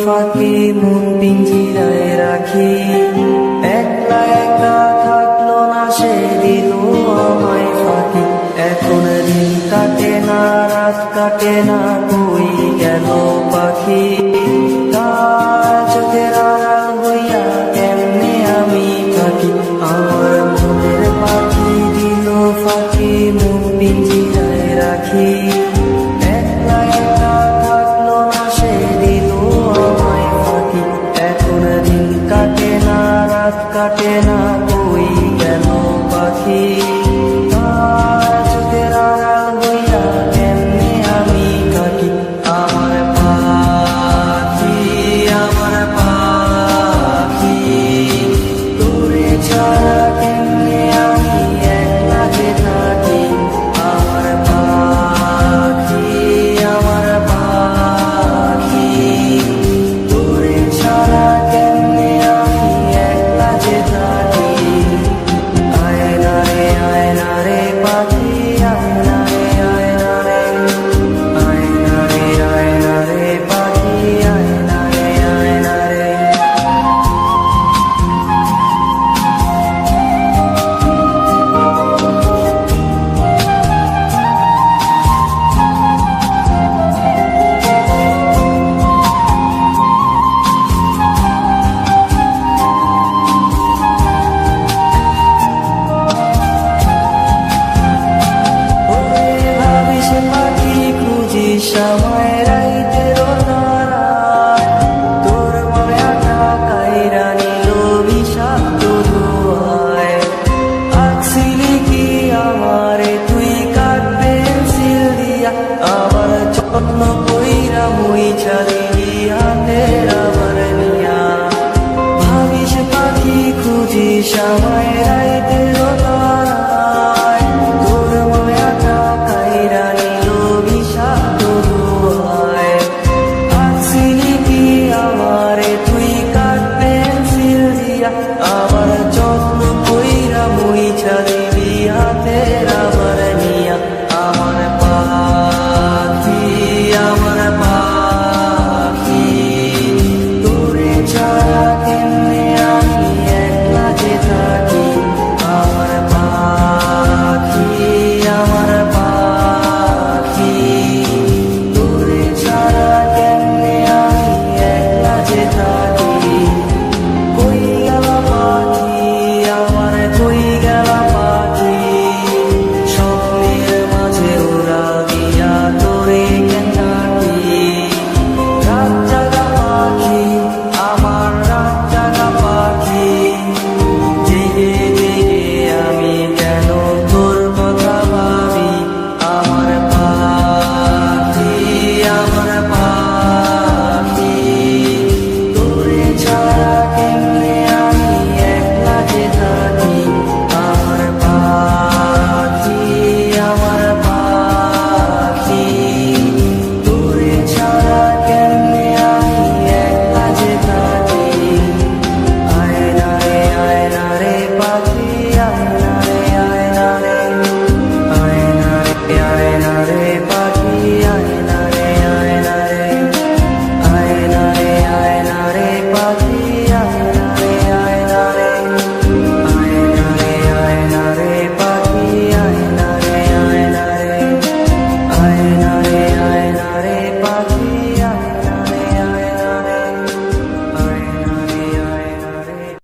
ফাঁকি মন পিঞ্জিরায় রাখি, একলা একলা থাকলো না সে দিল আমায় ফাঁকি। এখন দিন কাটে না রাত কাটে না, কই গেল পাখি? তার চোখের আড়াল হইয়া কেমনে আমি থাকি? আমার মনের পাখি দিল ফাঁকি মন পিঞ্জিরায় রাখি, একলা একলা থাকলো না সে দিল আমায় ফাঁকি। এখন দিন কাটে না রাত কাটে না, কই গেল পাখি? তার চোখের আড়াল হইয়া কেমনে আমি থাকি? আমার পাখি তোরে ছাড়া কেমনে আমি একলা যে থাকি? আমার পাখি তোরে ছাড়া কেমনে আমি একলা যে থাকি? আয়না রে পাখি, আয়না রে পাখি, আয়না রে। সময় রাইতের তারায় তোর মায়াটা কাইরা নিল বিষাক্ত ধোঁয়ায়। আঁকছিলি কি আমারে তুই কাঠ পেন্সিল দিয়া, আমার যত্ন কইরা মুইছা দিলি হাতের আমার নিয়া। ভাবিস পাখি খুঁজিস আমায়